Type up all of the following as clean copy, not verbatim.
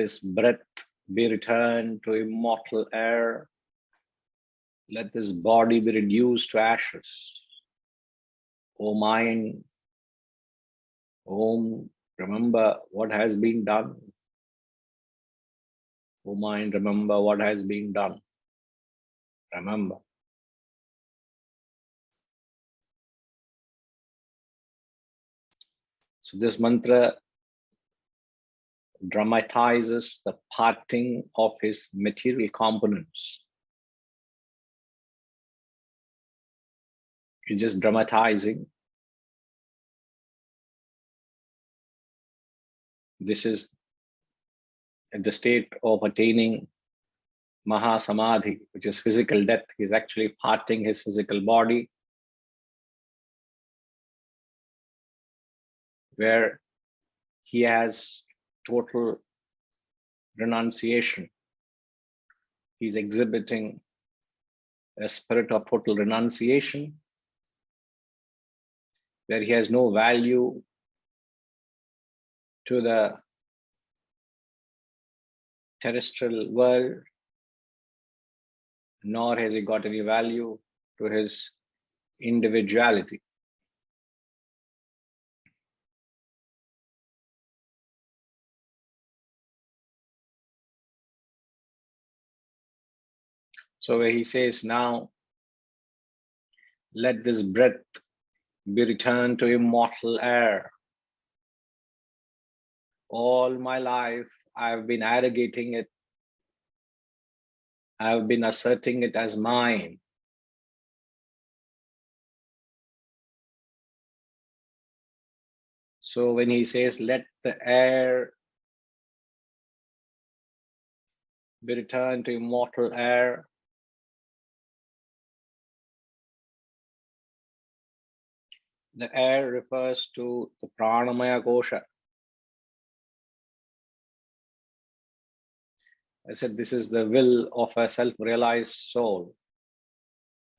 this breath be returned to immortal air. Let this body be reduced to ashes. O mind, Om, remember what has been done. O mind, remember what has been done. Remember. So this mantra dramatizes the parting of his material components. It's just dramatizing. This is at the state of attaining Mahasamadhi, which is physical death. He's actually parting his physical body, where he has total renunciation. He's exhibiting a spirit of total renunciation, where he has no value to the terrestrial world, nor has he got any value to his individuality. So where he says, now let this breath be returned to immortal air. All my life, I've been arrogating it. I've been asserting it as mine. So when he says, let the air be returned to immortal air, the air refers to the pranamaya kosha. I said this is the will of a self-realized soul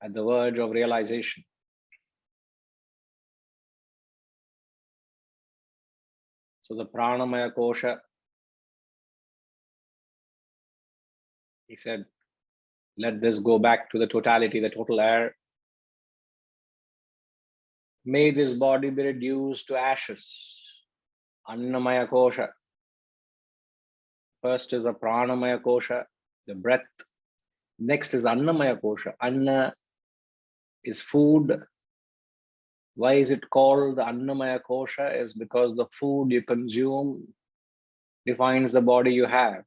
at the verge of realization. So the pranamaya kosha, he said, let this go back to the totality, the total air. May this body be reduced to ashes. Annamaya kosha. First is a pranamaya kosha, the breath. Next is annamaya kosha. Anna is food. Why is it called the annamaya kosha? Is because the food you consume defines the body you have.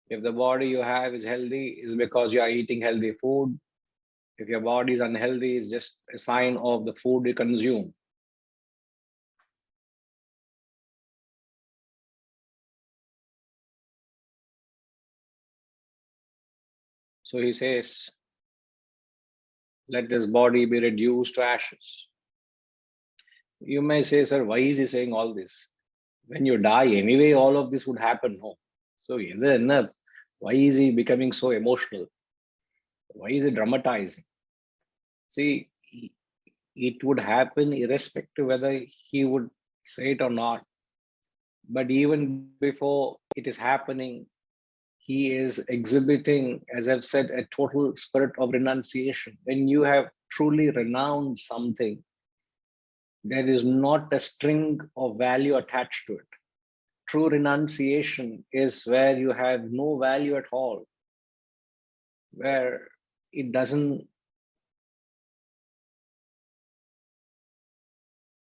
If the body you have is healthy, is because you are eating healthy food. If your body is unhealthy, it's just a sign of the food you consume. So he says, let this body be reduced to ashes. You may say, sir, why is he saying all this? When you die, anyway, all of this would happen. No. So why is he becoming so emotional? Why is he dramatizing? See, it would happen irrespective whether he would say it or not. But even before it is happening, he is exhibiting, as I've said, a total spirit of renunciation. When you have truly renounced something, there is not a string of value attached to it. True renunciation is where you have no value at all, where it doesn't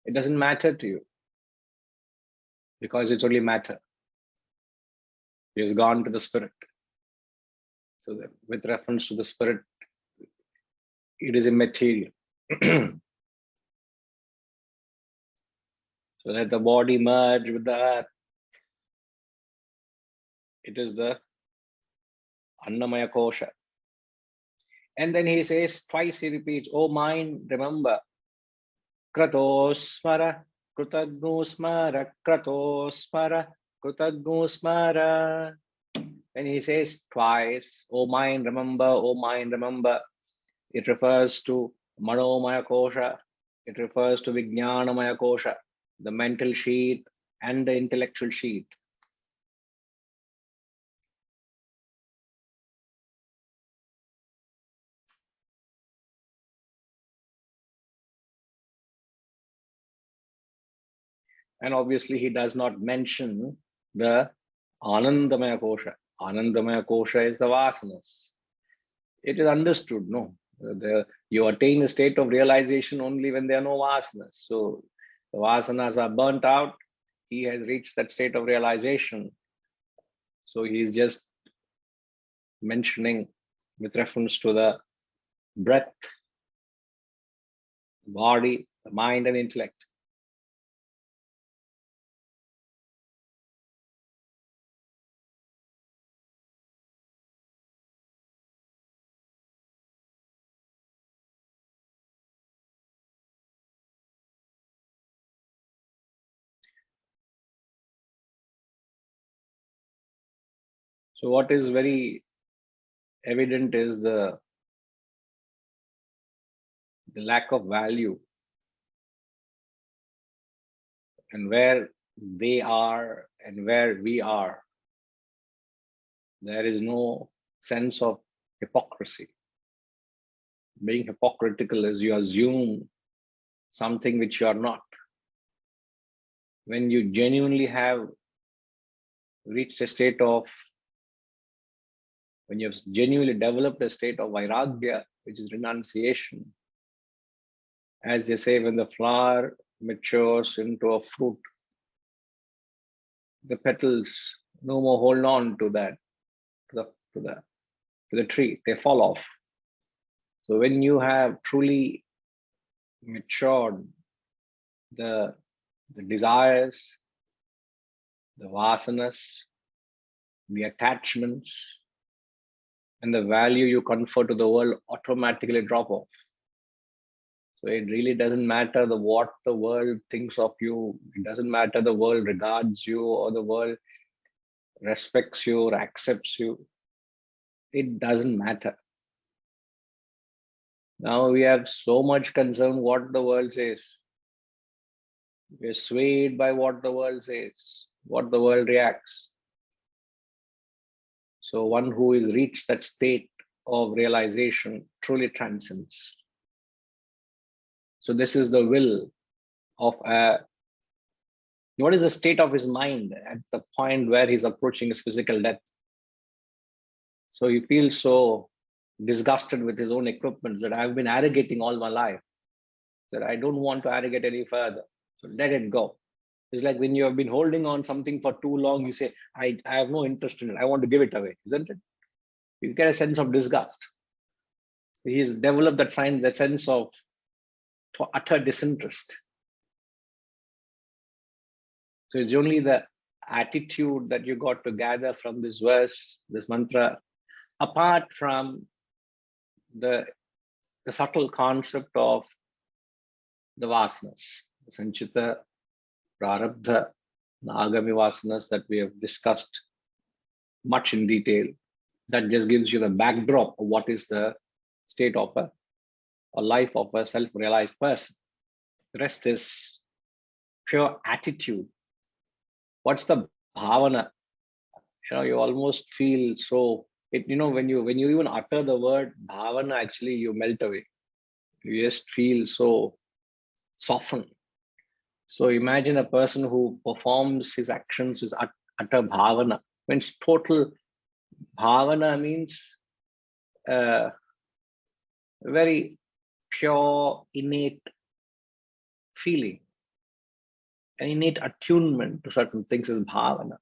matter to you, because it's only matter. He has gone to the spirit. So that with reference to the spirit, it is immaterial. So let the body merge with the earth. It is the Annamaya Kosha. And then he says, twice he repeats, oh mind, remember, Kratosmara, Krutagnusmara, Kratosmara, Krutagnusmara. And he says twice, oh mind, remember, oh mind, remember. It refers to Manomaya Kosha. It refers to Vijnanamaya Kosha, the mental sheath and the intellectual sheath. And obviously, he does not mention the Anandamaya Kosha. Anandamaya Kosha is the vasanas. It is understood, no? You attain a state of realization only when there are no vasanas. So the vasanas are burnt out. He has reached that state of realization. So he is just mentioning with reference to the breath, the body, the mind, and intellect. So what is very evident is the lack of value, and where they are and where we are, there is no sense of hypocrisy. Being hypocritical is you assume something which you are not. When you genuinely have reached a state of, when you've genuinely developed a state of vairagya, which is renunciation, as they say, when the flower matures into a fruit, the petals no more hold on to that, to the tree, they fall off. So when you have truly matured the desires, the vasanas, the attachments, and the value you confer to the world automatically drop off. So it really doesn't matter what the world thinks of you. It doesn't matter the world regards you or the world respects you or accepts you. It doesn't matter. Now we have so much concern what the world says. We're swayed by what the world says, what the world reacts. So one who has reached that state of realization truly transcends. So this is the will of what is the state of his mind at the point where he's approaching his physical death. So he feels so disgusted with his own equipments that I've been arrogating all my life, that I don't want to arrogate any further. So let it go. It's like when you have been holding on something for too long, you say, I have no interest in it. I want to give it away, isn't it? You get a sense of disgust. So he's developed that sense of utter disinterest. So it's only the attitude that you got to gather from this verse, this mantra, apart from the subtle concept of the vasanas, the sanchita, prarabdha, agami vasanas that we have discussed much in detail. That just gives you the backdrop of what is the state of a life of a self-realized person. The rest is pure attitude. What's the bhavana? You almost feel so. When you even utter the word bhavana, actually you melt away. You just feel so softened. So imagine a person who performs his actions is utter bhavana. Means total bhavana means very pure, innate feeling, an innate attunement to certain things is bhavana.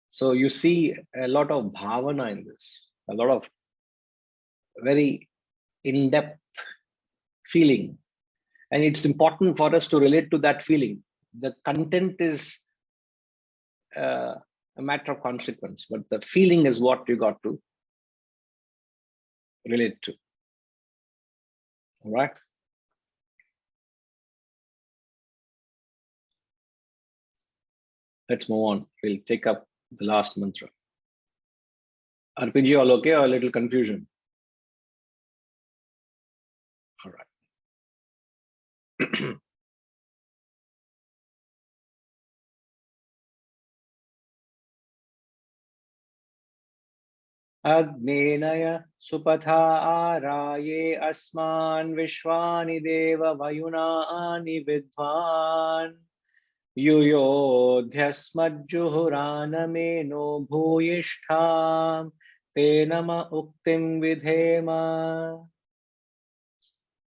So you see a lot of bhavana in this, a lot of very in-depth feeling. And it's important for us to relate to that feeling. The content is a matter of consequence, but the feeling is what you got to relate to. All right. Let's move on. We'll take up the last mantra. RPG, all okay or a little confusion? All right. Agnenaya supatha araye asman vishwani deva vayunani vidvan yuyodhyasmajjuhuranameno bhuyishtham tenama uktim vidhema.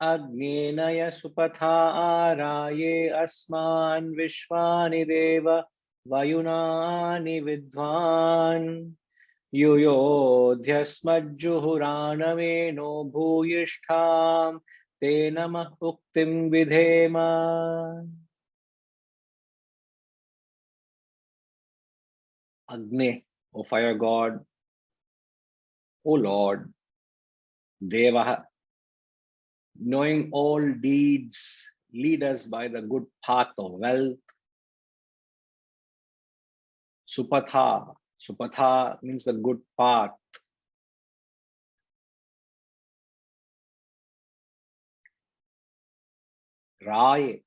Agnenaya supatha araye asman vishwani deva vayunani vidvan yuyodhyasmajjuhuranameno bhuyishtham tenama uktim vidhema. Agni, O fire god, O Lord, Deva, knowing all deeds, lead us by the good path of wealth. Supatha, Supatha means the good path. Rai,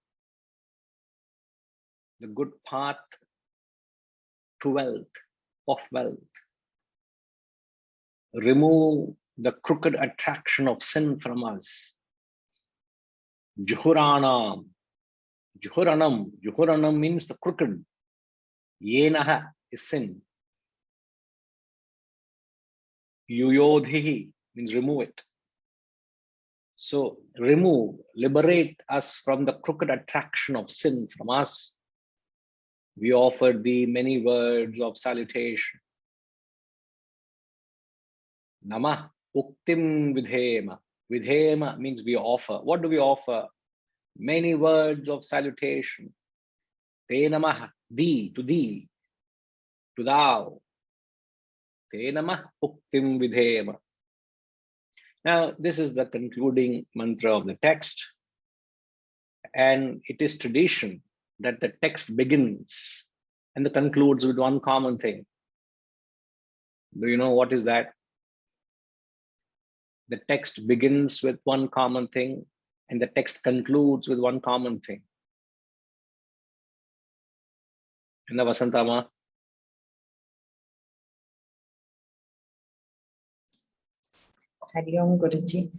the good path to wealth, of wealth. Remove the crooked attraction of sin from us. Juhuranam, Juhuranam means the crooked. Yenaha is sin. Yuyodhihi means remove it. So remove, liberate us from the crooked attraction of sin from us. We offer thee many words of salutation. Namah uktim vidhema. Vidhema means we offer. What do we offer? Many words of salutation. Te namah, thee, to thou. Te namah uktim vidhema. Now, this is the concluding mantra of the text. And it is tradition that the text begins and concludes with one common thing. Do you know what is that? The text begins with one common thing and the text concludes with one common thing. In the Vasantama. Hari Om Guruji.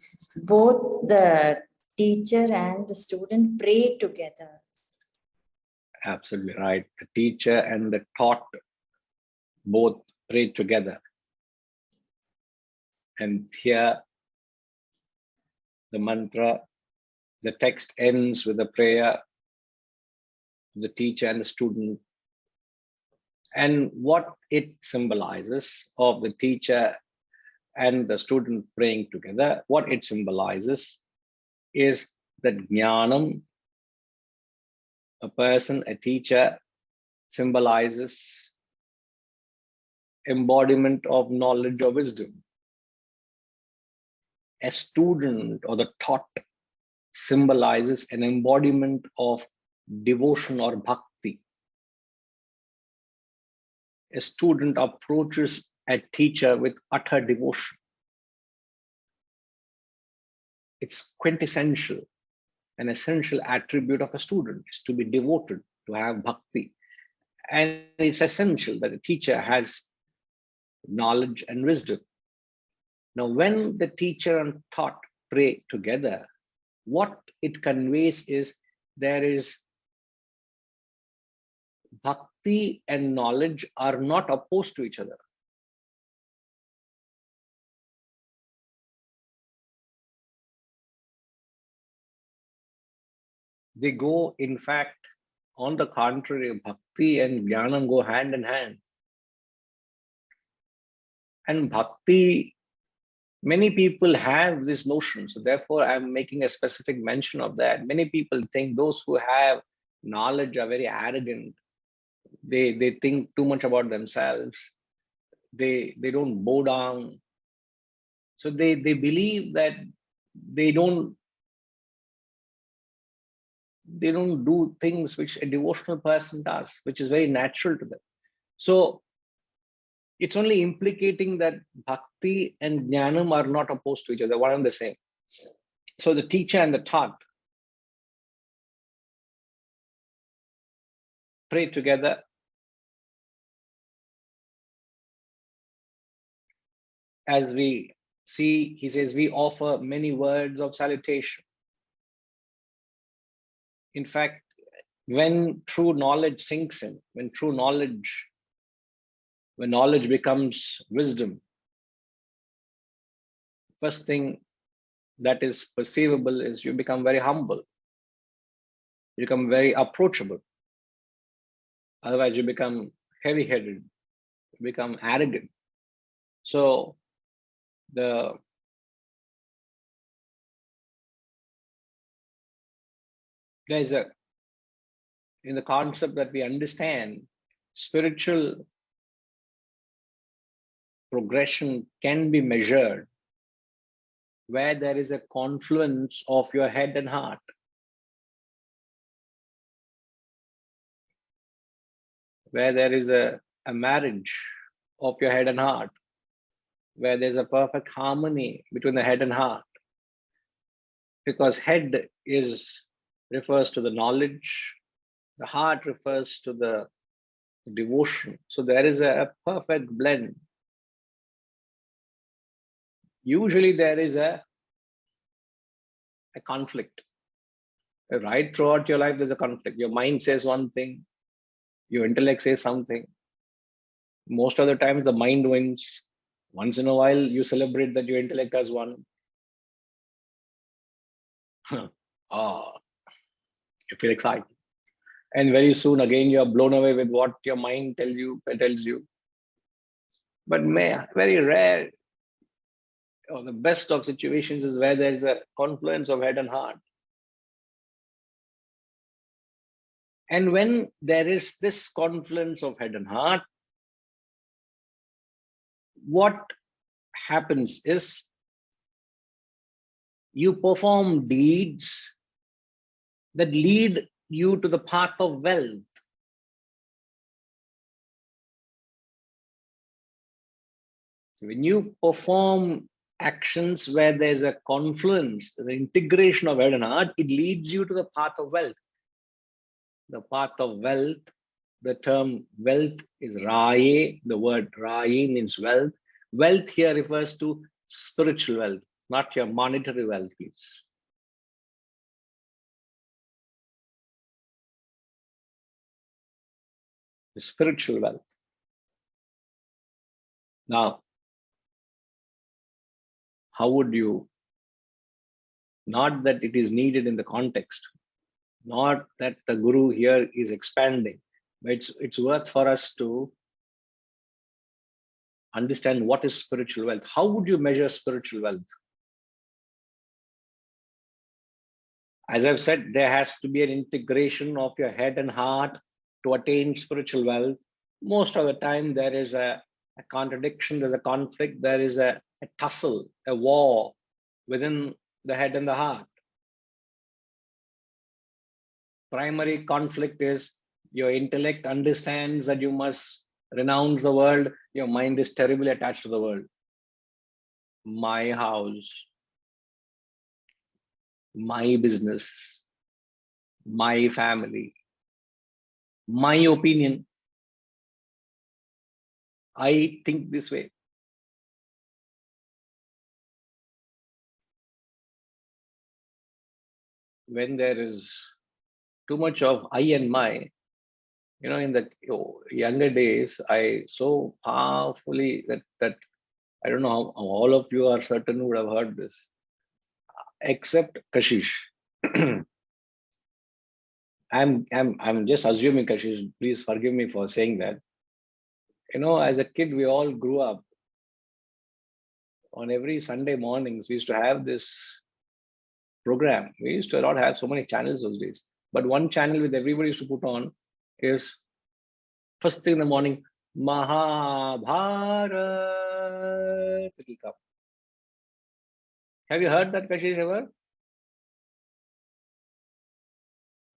Both the teacher and the student pray together. Absolutely right. The teacher and the taught both pray together. And here the mantra, the text ends with a prayer of the teacher and the student. And what it symbolizes of the teacher and the student praying together, what it symbolizes is that jnanam, a person, a teacher, symbolizes embodiment of knowledge or wisdom. A student or the taught symbolizes an embodiment of devotion or bhakti. A student approaches a teacher with utter devotion. It's quintessential, an essential attribute of a student is to be devoted, to have bhakti. And it's essential that a teacher has knowledge and wisdom. Now, when the teacher and taught pray together, what it conveys is there is bhakti and knowledge are not opposed to each other. They go, in fact, on the contrary, bhakti and jnanam go hand in hand. And bhakti, many people have this notion. So therefore, I'm making a specific mention of that. Many people think those who have knowledge are very arrogant. They think too much about themselves. They don't bow down. So they believe that they don't do things which a devotional person does, which is very natural to them. So it's only implicating that bhakti and jnanam are not opposed to each other, one and the same. So the teacher and the taught pray together. as we see, he says, we offer many words of salutation. In fact, when true knowledge sinks in, when knowledge becomes wisdom, first thing that is perceivable is you become very humble, you become very approachable. Otherwise, you become heavy-headed, you become arrogant. So there's in the concept that we understand, spiritual progression can be measured where there is a confluence of your head and heart. Where there is a marriage of your head and heart, where there's a perfect harmony between the head and heart. Because head refers to the knowledge, the heart refers to the devotion. So there is a perfect blend. Usually there is a conflict. Right throughout your life, there's a conflict. Your mind says one thing, your intellect says something. Most of the times the mind wins. Once in a while, you celebrate that your intellect has won. You feel excited. And very soon again, you are blown away with what your mind tells you. But very rare, the best of situations is where there is a confluence of head and heart. And when there is this confluence of head and heart, what happens is you perform deeds that lead you to the path of wealth. So when you perform actions where there's a confluence, the integration of head and heart, it leads you to the path of wealth. The path of wealth, the term wealth is Raye. The word Raye means wealth. Wealth here refers to spiritual wealth, not your monetary wealth, please. The spiritual wealth. Now, how would you, not that it is needed in the context, not that the Guru here is expanding, but it's worth for us to understand what is spiritual wealth. How would you measure spiritual wealth? As I've said, there has to be an integration of your head and heart to attain spiritual wealth. Most of the time, there is a contradiction, there's a conflict, there is a tussle, a war within the head and the heart. Primary conflict is your intellect understands that you must renounce the world. Your mind is terribly attached to the world. My house, my business, my family, my opinion. I think this way. When there is too much of I and my, in the younger days, I so powerfully that I don't know how all of you are certain would have heard this, except Kashish. I'm just assuming, Kashish, please forgive me for saying that. As a kid, we all grew up on every Sunday mornings. We used to have this program. We used to not have so many channels those days, but one channel with everybody used to put on is first thing in the morning, Mahabharat. It will come. Have you heard that, Kashish, ever?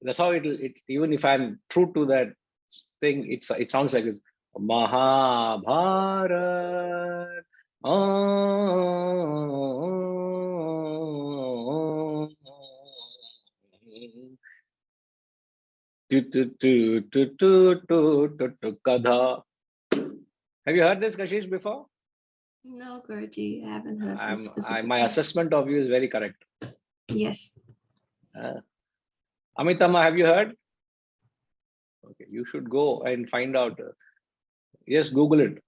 That's how even if I'm true to that thing, it sounds like it's Mahabharat. Kadha. Have you heard this, Kashish, before? No, Guruji, I haven't heard that specifically. My assessment of you is very correct. Yes. Amitama, have you heard? Okay, you should go and find out. Yes, Google it.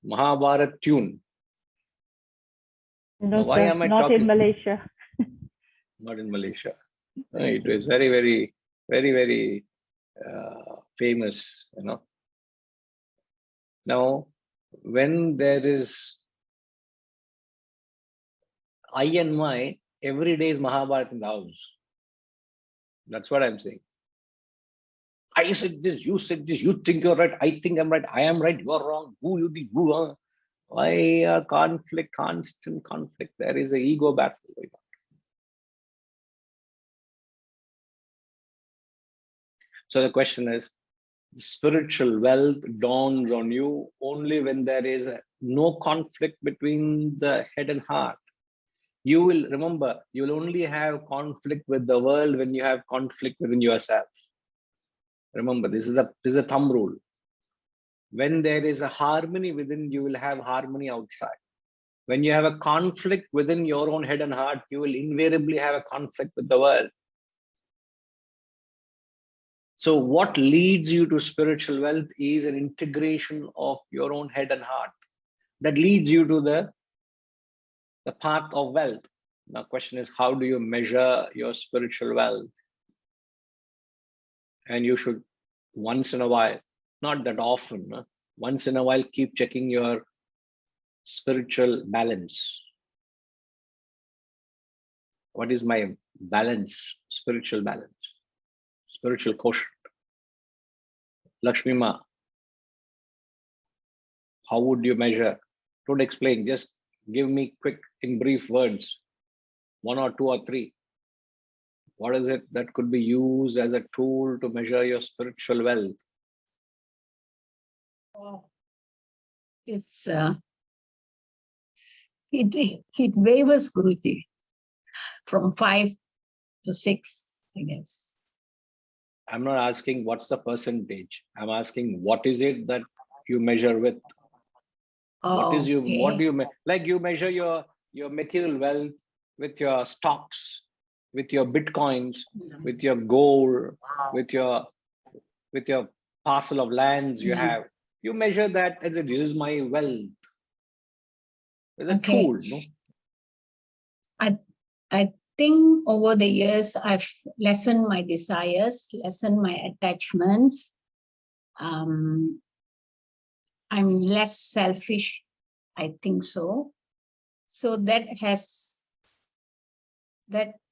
Mahabharat tune. No, Why sir, am I not talking? in Malaysia. Not in Malaysia. It was very, very, very, very famous, you know. Now, when there is I and my, every day is Mahabharata in the house. That's what I'm saying. I said this, you think you're right, I think I'm right, I am right, you're wrong, who you think, who are. Why conflict, constant conflict? There is an ego battle going on. So the question is, spiritual wealth dawns on you only when there is no conflict between the head and heart. You will remember, you will only have conflict with the world when you have conflict within yourself. Remember, this is a thumb rule. When there is a harmony within, you will have harmony outside. When you have a conflict within your own head and heart, you will invariably have a conflict with the world. So what leads you to spiritual wealth is an integration of your own head and heart. That leads you to the path of wealth. Now, question is, how do you measure your spiritual wealth? And you should, once in a while, not that often, once in a while, keep checking your spiritual balance. What is my balance, spiritual balance, spiritual quotient? Lakshmi Ma, how would you measure? Don't explain, just give me quick, in brief words, 1 or 2 or 3. What is it that could be used as a tool to measure your spiritual wealth? It's it varies, Guruji, from 5 to 6, I guess. I'm not asking what's the percentage. I'm asking what is it that you measure with? What is you? What do you like? You measure your material wealth with your stocks, with your bitcoins, with your gold, with your parcel of lands you have. You measure that as a, this is my wealth. It's a tool, no? I think over the years I've lessened my desires, lessened my attachments. I'm less selfish, I think so. So that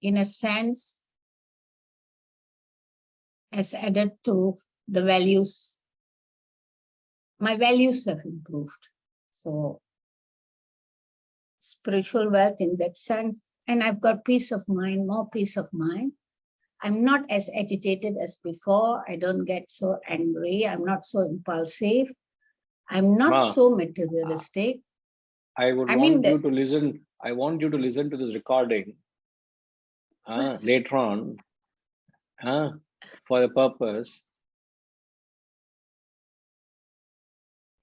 in a sense has added to the values. My values have improved. So spiritual wealth in that sense, and I've got peace of mind, more peace of mind. I'm not as agitated as before. I don't get so angry. I'm not so impulsive. I'm not so materialistic. I want you to listen. I want you to listen to this recording later on for the purpose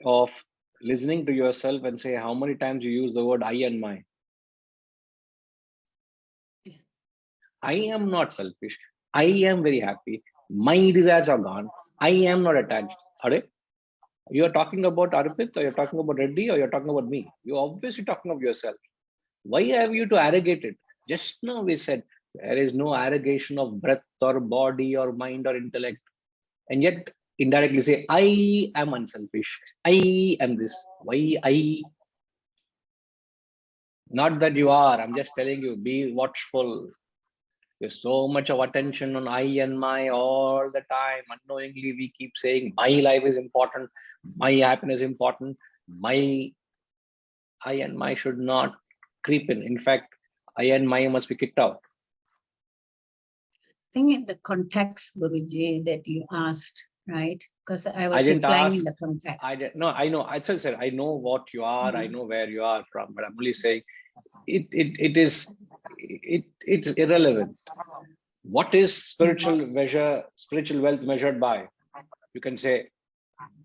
of listening to yourself and say how many times you use the word I and my. I am not selfish. I am very happy. My desires are gone. I am not attached. Are you are talking about Arpit, or you're talking about Reddy, or you're talking about me? You're obviously talking of yourself. Why have you to arrogate it? Just now we said there is no arrogation of breath or body or mind or intellect. And yet indirectly say, I am unselfish. I am this. Why I? Not that you are. I'm just telling you, be watchful. There's so much of attention on I and my all the time. Unknowingly, we keep saying my life is important, my happiness is important, my I and my should not creep in. In fact, I and my must be kicked out. I think in the context, Guruji, that you asked, right? Because I was didn't replying ask, in the context. I know. I said I know what you are. I know where you are from, but I'm only saying it's irrelevant. What is spiritual wealth measured by? You can say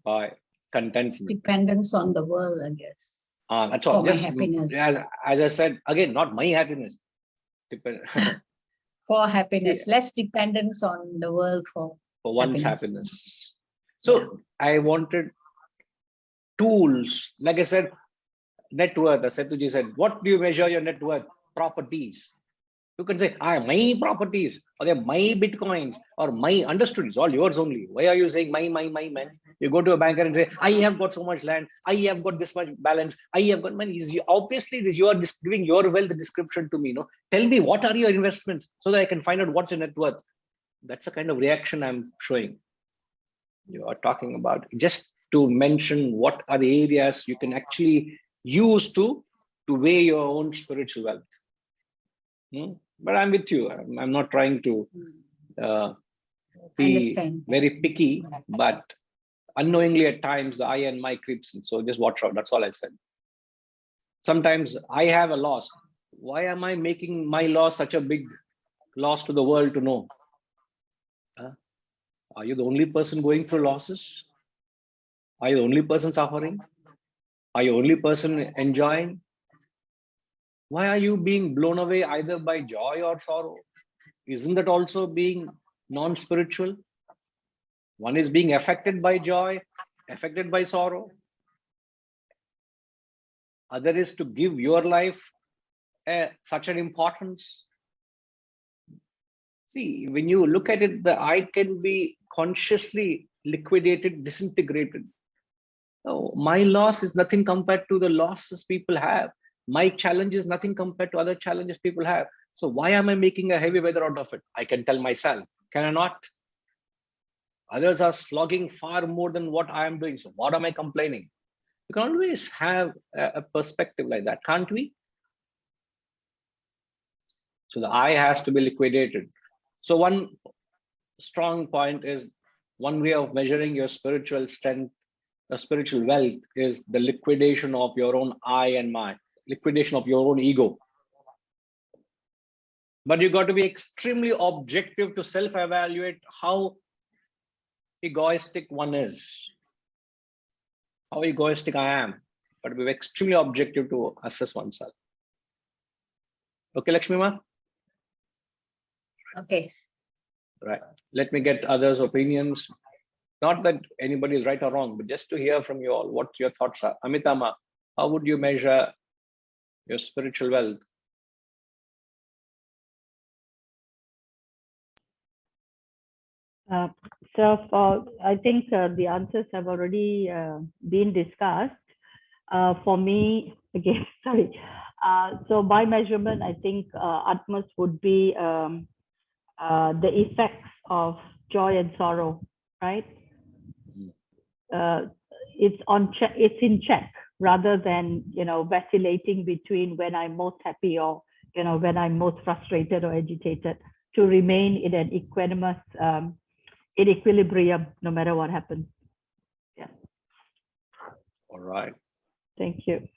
by contentment. It's dependence on the world, I guess. That's all. For my Just happiness. as I said, again, not my happiness. For happiness, less dependence on the world for one's happiness. So Yeah. I wanted tools. Like I said, net worth. As Setuji said, what do you measure your net worth? Properties. You can say, my properties, or they're my bitcoins, or my understood. It's all yours only. Why are you saying my, man? You go to a banker and say, I have got so much land, I have got this much balance, I have got money. Obviously, you are giving your wealth description to me. No, tell me what are your investments so that I can find out what's your net worth. That's the kind of reaction I'm showing. You are talking about just to mention what are the areas you can actually use to weigh your own spiritual wealth. But I'm with you. I'm not trying to be very picky, but unknowingly at times the I and my creeps in. So just watch out. That's all I said. Sometimes I have a loss. Why am I making my loss such a big loss to the world to know? Are you the only person going through losses? Are you the only person suffering? Are you the only person enjoying? Why are you being blown away either by joy or sorrow? Isn't that also being non-spiritual? One is being affected by joy, affected by sorrow. Other is to give your life such an importance. See, when you look at it, the I can be consciously liquidated, disintegrated. No, my loss is nothing compared to the losses people have. My challenge is nothing compared to other challenges people have. So why am I making a heavy weather out of it? I can tell myself, can I not? Others are slogging far more than what I am doing. So what am I complaining? You can always have a perspective like that, can't we? So the I has to be liquidated. So one strong point is one way of measuring your spiritual strength, spiritual wealth is the liquidation of your own I and my, liquidation of your own ego. But you got to be extremely objective to self-evaluate how egoistic one is, how egoistic I am, but be extremely objective to assess oneself. Okay, Lakshmi Ma? Okay. Right. Let me get others' opinions. Not that anybody is right or wrong, but just to hear from you all what your thoughts are. Amitama, how would you measure your spiritual wealth? I think the answers have already been discussed. For me, again, sorry. So by measurement, I think Atmas would be the effects of joy and sorrow, right? It's on check. It's in check rather than vacillating between when I'm most happy or when I'm most frustrated or agitated. To remain in an equanimous in equilibrium, no matter what happens. Yeah. All right. Thank you.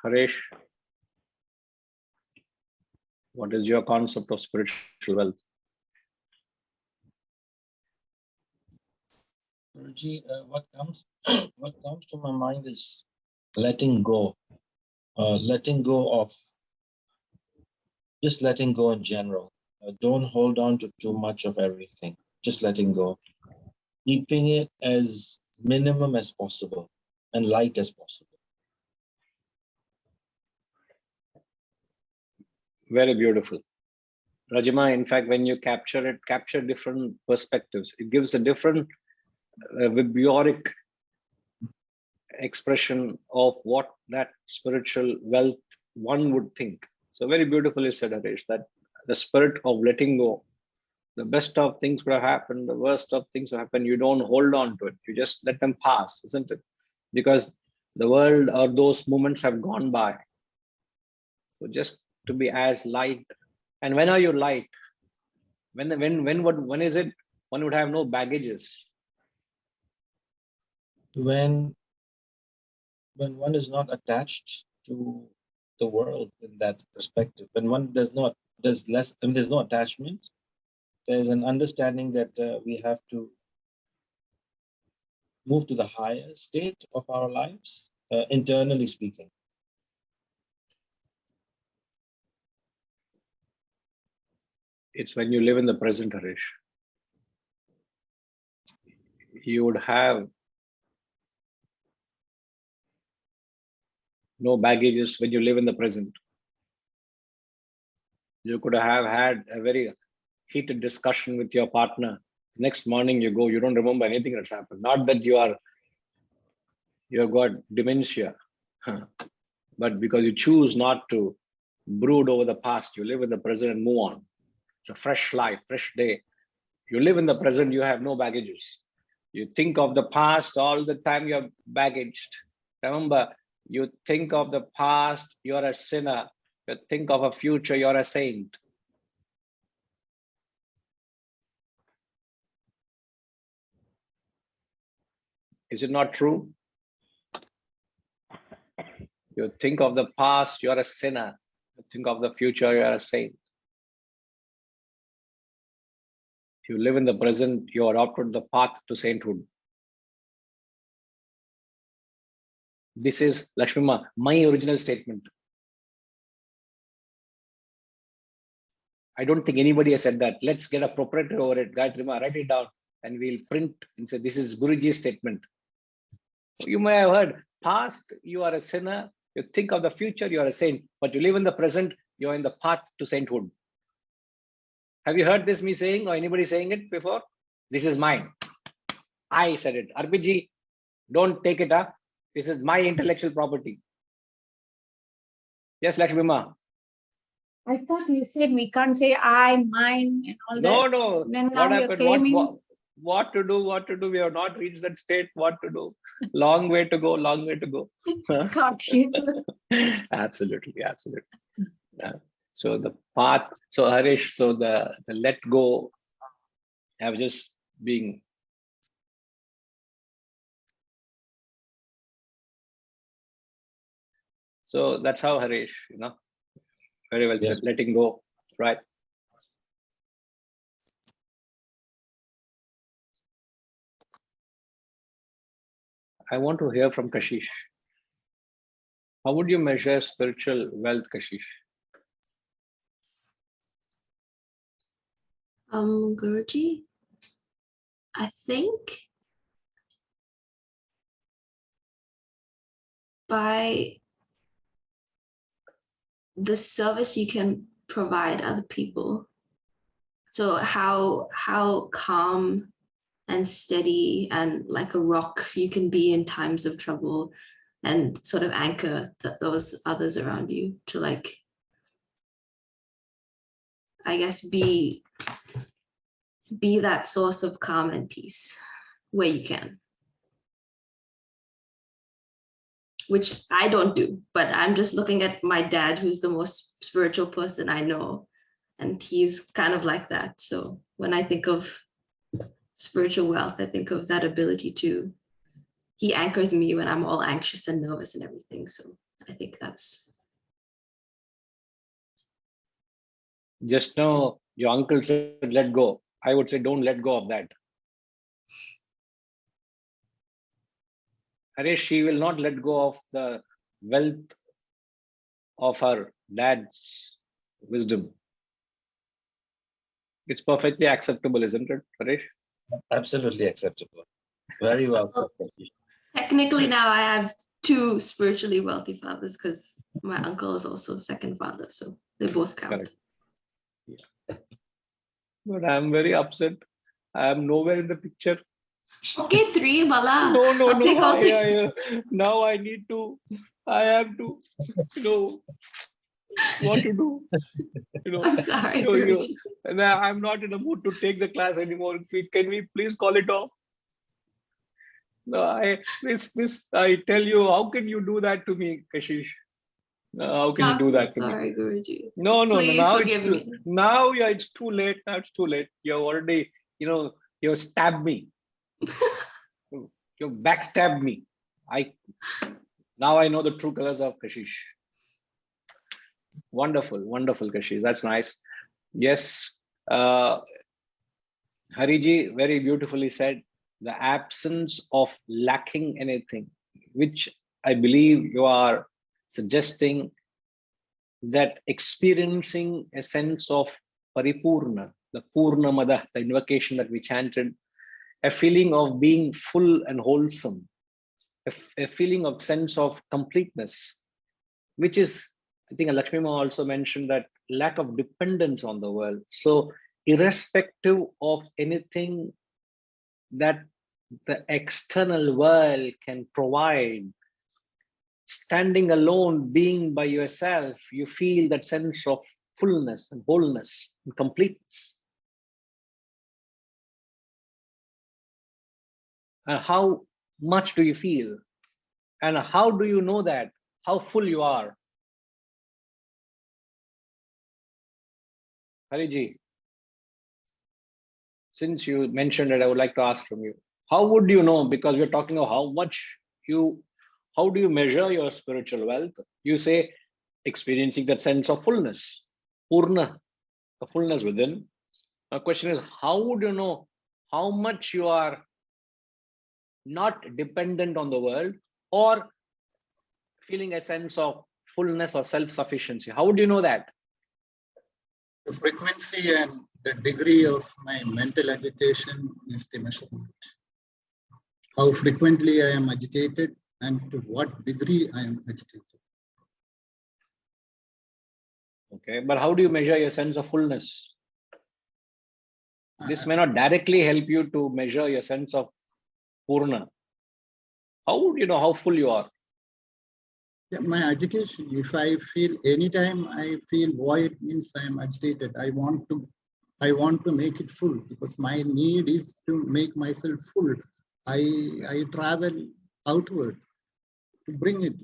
Haresh, what is your concept of spiritual wealth? What comes to my mind is letting go. Letting go of just letting go in general. Don't hold on to too much of everything. Just letting go. Keeping it as minimum as possible and light as possible. Very beautiful. Rajima, in fact, when you capture it, capture different perspectives. It gives a different vibrioric expression of what that spiritual wealth one would think. So very beautifully said, Harish, that the spirit of letting go, the best of things would have happened, the worst of things will happen. You don't hold on to it. You just let them pass, isn't it? Because the world or those moments have gone by. So just to be as light. And when are you light? When is it one would have no baggages? When one is not attached to the world in that perspective, when one there's no attachment, there's an understanding that we have to move to the higher state of our lives, internally speaking. It's when you live in the present, Harish. You would have no baggages when you live in the present. You could have had a very heated discussion with your partner. Next morning you go, you don't remember anything that's happened. Not that you have got dementia, but because you choose not to brood over the past, you live in the present and move on. It's a fresh life, fresh day. You live in the present, you have no baggages. You think of the past all the time, you're baggaged. Remember, you think of the past, you're a sinner. You think of a future, you're a saint. Is it not true? You think of the past, you're a sinner. You think of the future, you're a saint. If you live in the present, you are adopted the path to sainthood. This is, Lakshmima, my original statement. I don't think anybody has said that. Let's get a proprietor over it. Gayatrima, write it down and we'll print and say, this is Guruji's statement. You may have heard, past, you are a sinner. You think of the future, you are a saint. But you live in the present, you are in the path to sainthood. Have you heard this me saying or anybody saying it before? This is mine. I said it. Arpitji, don't take it up. This is my intellectual property. Yes, Lakshmima. I thought you said we can't say I, mine, and all that. No. Then What now you're happened? claiming. What to do? We have not reached that state. What to do? Long way to go. Got you. Absolutely. So the path. So Harish. So the let go. Have just being. So that's how Harish. Very well Yes. said. Letting go. Right. I want to hear from Kashish. How would you measure spiritual wealth, Kashish? Guruji, I think by the service you can provide other people. So how calm and steady and like a rock you can be in times of trouble and sort of anchor those others around you to, like, I guess, be that source of calm and peace where you can. Which I don't do, but I'm just looking at my dad, who's the most spiritual person I know, and he's kind of like that. So when I think of spiritual wealth, I think of that ability to, he anchors me when I'm all anxious and nervous and everything. So I think that's. Just now, your uncle said, let go. I would say, don't let go of that. Harish, she will not let go of the wealth of her dad's wisdom. It's perfectly acceptable, isn't it, Harish? Absolutely acceptable. Very well. Technically now I have two spiritually wealthy fathers because my uncle is also second father. So they both count. Correct. Yeah. But I'm very upset. I am nowhere in the picture. Okay, three, Bala. No. I'll take Yeah. Now I have to, what to do. I'm sorry, Guruji. And I'm not in the mood to take the class anymore. Can we please call it off? No, I tell you, how can you do that to me, Kashish? How can you do that to me? Sorry, Guruji. No. Please Now forgive me. It's too late. Now it's too late. You've already, you stabbed me. You backstabbed me. Now I know the true colors of Kashish. Wonderful, Kashish. That's nice. Yes. Hariji very beautifully said, the absence of lacking anything, which I believe you are suggesting, that experiencing a sense of paripurna, the Purnamada, the invocation that we chanted, a feeling of being full and wholesome, a feeling of sense of completeness, which is, I think Lakshmi Ma also mentioned that lack of dependence on the world. So irrespective of anything that the external world can provide, standing alone, being by yourself, you feel that sense of fullness and wholeness and completeness. And how much do you feel? And how do you know that? How full you are? Hariji, since you mentioned it, I would like to ask from you. How would you know? Because we're talking of how much how do you measure your spiritual wealth? You say experiencing that sense of fullness, Purna, the fullness within. My question is, how would you know how much you are not dependent on the world or feeling a sense of fullness or self-sufficiency? How would you know that? The frequency and the degree of my mental agitation is the measurement. How frequently I am agitated and to what degree I am agitated. Okay, but how do you measure your sense of fullness? This may not directly help you to measure your sense of Purna. How would you know how full you are? Yeah, my agitation, if I feel anytime I feel void, means I am agitated. I want to make it full because my need is to make myself full. I travel outward to bring it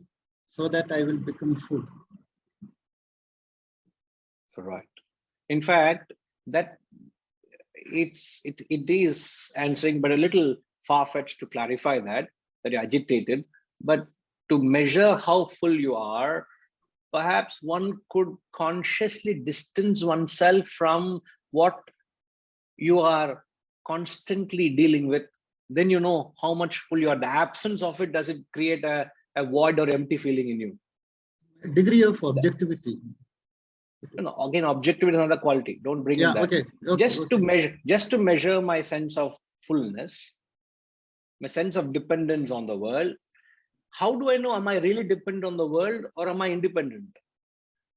so that I will become full. Right. In fact, that it is answering, but a little far-fetched to clarify that you're agitated. But to measure how full you are, perhaps one could consciously distance oneself from what you are constantly dealing with. Then you know how much full you are. The absence of it, does it create a void or empty feeling in you? Degree of objectivity. No, again, objectivity is another quality. Don't bring in that. Okay. Just to measure my sense of fullness, my sense of dependence on the world. How do I know, am I really dependent on the world or am I independent?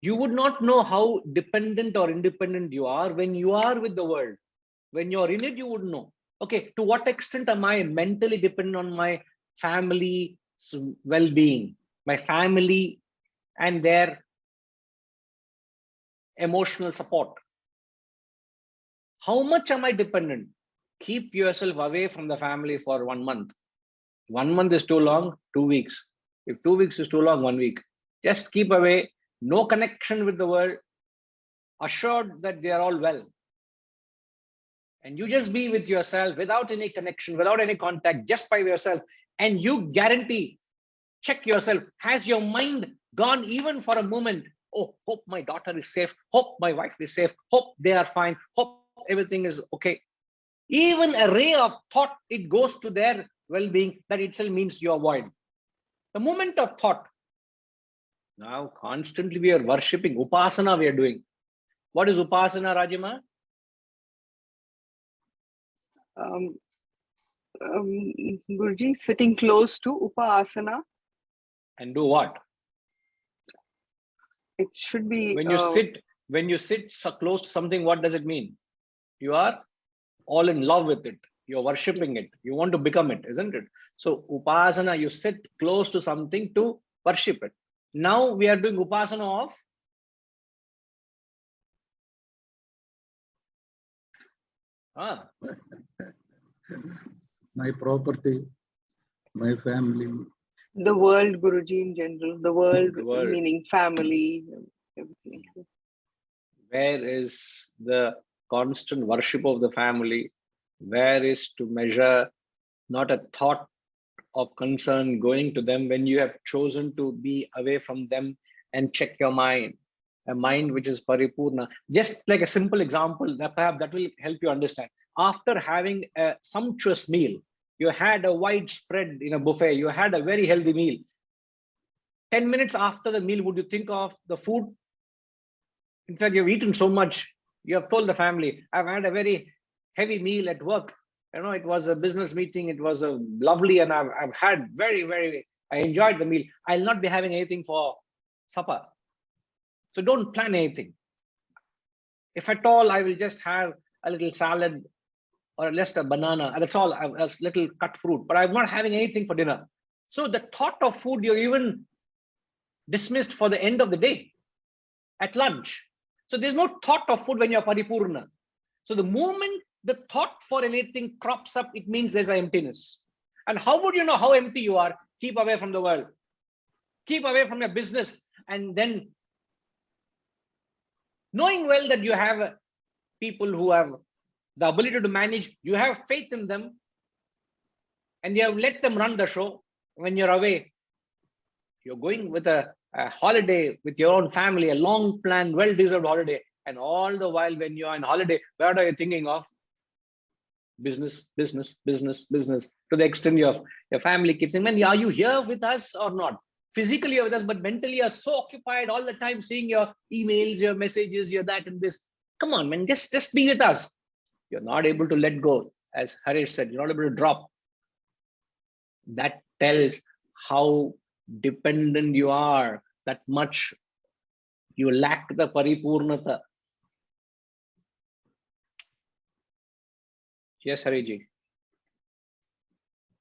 You would not know how dependent or independent you are when you are with the world. When you're in it, you would know. Okay, to what extent am I mentally dependent on my family's well-being, my family and their emotional support? How much am I dependent? Keep yourself away from the family for 1 month. 1 month is too long, 2 weeks. If 2 weeks is too long, 1 week. Just keep away, no connection with the world, assured that they are all well. And you just be with yourself without any connection, without any contact, just by yourself. And you guarantee, check yourself, has your mind gone even for a moment? Oh, hope my daughter is safe, hope my wife is safe, hope they are fine, hope everything is okay. Even a ray of thought, it goes to their well-being, that itself means you are void. The moment of thought. Now, constantly we are worshipping. Upasana we are doing. What is Upasana, Rajima? Guruji, sitting close to Upasana. And do what? It should be when you sit so close to something, what does it mean? You are all in love with it. You're worshipping it. You want to become it, isn't it? So Upasana, you sit close to something to worship it. Now we are doing Upasana of my property, my family. The world, Guruji, in general. The world meaning family, everything. Where is the constant worship of the family? Where is to measure not a thought of concern going to them when you have chosen to be away from them and check your mind? a mind which is paripurna. Just like a simple example, that perhaps that will help you understand. After having a sumptuous meal, you had a wide spread in a buffet, you had a very healthy meal. 10 minutes after the meal, would you think of the food? In fact, you've eaten so much, you have told the family, I've had a very heavy meal at work. You know, it was a business meeting, it was a lovely, and I've had I enjoyed the meal. I'll not be having anything for supper. So don't plan anything. If at all, I will just have a little salad or just a banana. That's all, a little cut fruit, but I'm not having anything for dinner. So the thought of food, you're even dismissed for the end of the day at lunch. So there's no thought of food when you're paripurna. So the moment the thought for anything crops up, it means there's an emptiness. And how would you know how empty you are? Keep away from the world. Keep away from your business. And then knowing well that you have people who have the ability to manage, you have faith in them, and you have let them run the show. When you're away, you're going with a holiday with your own family, a long planned, well-deserved holiday. And all the while when you're on holiday, what are you thinking of? Business, business, business, business. To the extent your family keeps saying, man, are you here with us or not? Physically you're with us, but mentally you're so occupied all the time seeing your emails, your messages, your that and this. Come on, man, just be with us. You're not able to let go. As Harish said, you're not able to drop. That tells how dependent you are, that much you lack the paripurnata. Yes, Hariji.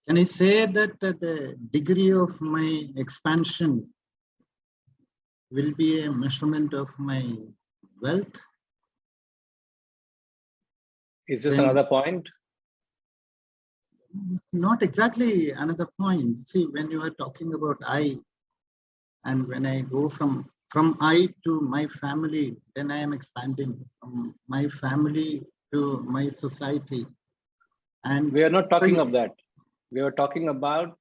Can I say that the degree of my expansion will be a measurement of my wealth? Is this another point? Not exactly another point. See, when you are talking about I, and when I go from I to my family, then I am expanding from my family to my society. And we are not talking of that. We are talking about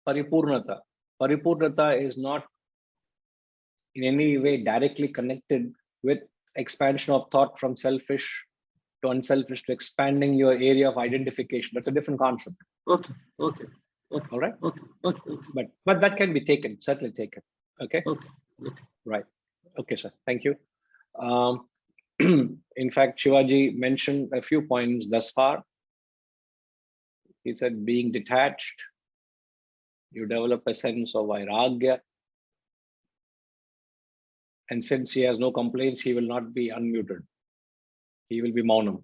paripurnata. Paripurnata is not in any way directly connected with expansion of thought from selfish to unselfish to expanding your area of identification. That's a different concept. Okay. All right. Okay. But that can be taken, certainly taken. Okay. Right. Okay, sir. Thank you. In fact, Shivaji mentioned a few points thus far. He said, being detached, you develop a sense of vairagya. And since he has no complaints, he will not be unmuted. He will be maunam.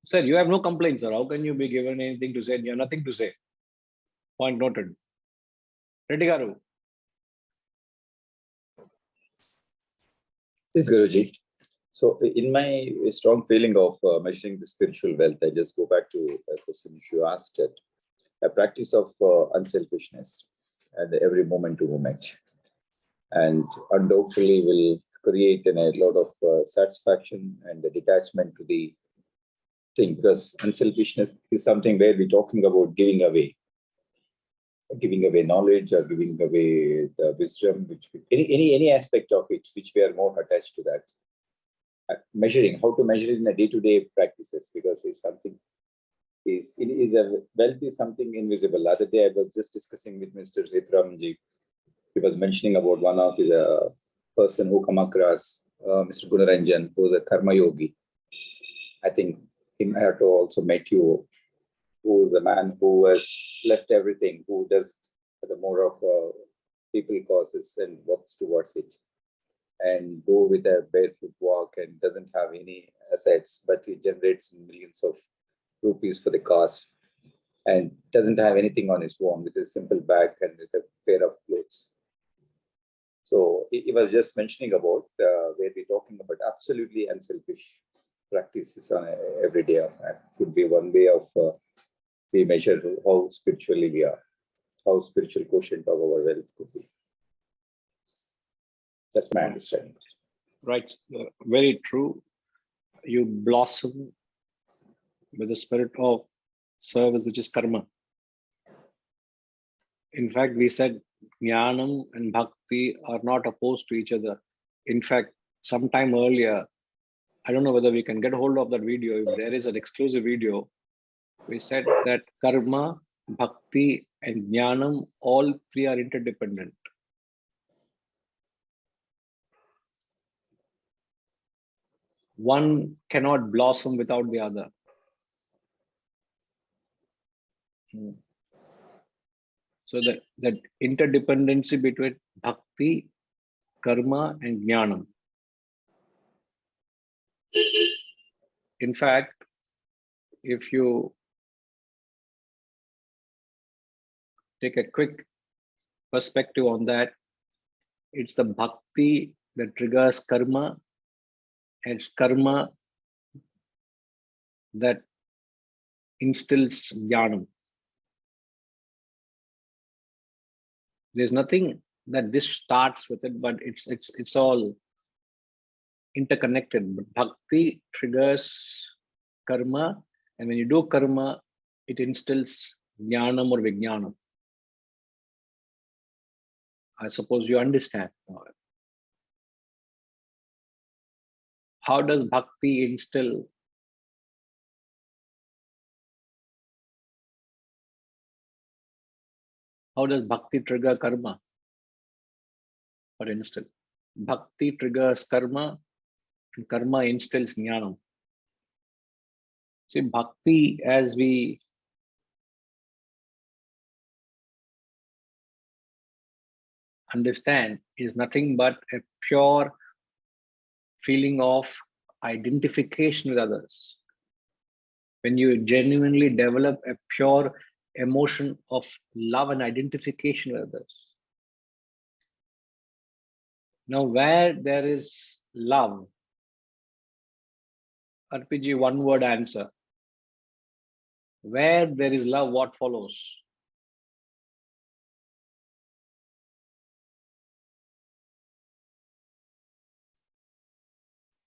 Sir, you have no complaints, sir. How can you be given anything to say? You have nothing to say. Point noted. Reddy Garu. Yes, Guruji. So in my strong feeling of measuring the spiritual wealth, I just go back to a question which you asked, a practice of unselfishness at every moment to moment. And undoubtedly will create a lot of satisfaction and the detachment to the thing, because unselfishness is something where we're talking about giving away knowledge or giving away the wisdom, which any aspect of it which we are more attached to that. Measuring, how to measure it in a day-to-day practices, because it's something wealth is something invisible. Other day I was just discussing with Mr. Hetramji. He was mentioning about one of his person who come across, Mr. Gunaranjan, who is a karma yogi. I think he might have to also met you, who is a man who has left everything, who does the more of people causes and works towards it, and go with a barefoot walk and doesn't have any assets, but he generates millions of rupees for the cause and doesn't have anything on his own, with a simple bag and with a pair of clothes. So he was just mentioning about where we're talking about absolutely unselfish practices on every day. Could be one way of we measure how spiritually we are, how spiritual quotient of our wealth could be. That's my understanding. Right. Very true. You blossom with the spirit of service, which is karma. In fact, we said jnanam and bhakti are not opposed to each other. In fact, sometime earlier, I don't know whether we can get hold of that video. If there is an exclusive video, we said that karma, bhakti, and jnanam, all three are interdependent. One cannot blossom without the other. So that interdependency between bhakti, karma, and jnanam. In fact, if you take a quick perspective on that, it's the bhakti that triggers karma, and it's karma that instills jnanam. There's nothing that this starts with it, but it's all interconnected. But bhakti triggers karma, and when you do karma, it instills jnanam or vijnanam. I suppose you understand now. How does bhakti instill? How does bhakti trigger karma? For instance, bhakti triggers karma, and karma instills jnanam. See, bhakti, as we understand, is nothing but a pure feeling of identification with others. When you genuinely develop a pure emotion of love and identification with others. Now, where there is love, RPG, one word answer. Where there is love, what follows?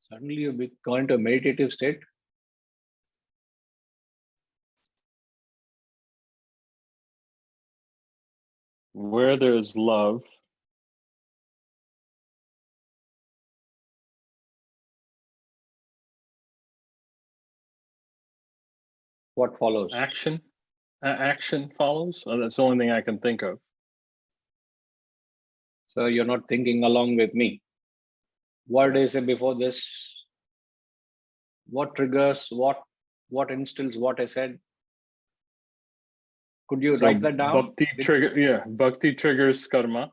Suddenly you go into a meditative state. Where there is love, what follows? action. Action follows. That's the only thing I can think of. So you're not thinking along with me. What did I say before this? What triggers, what instills what I said? Could you write that down? Bhakti triggers karma.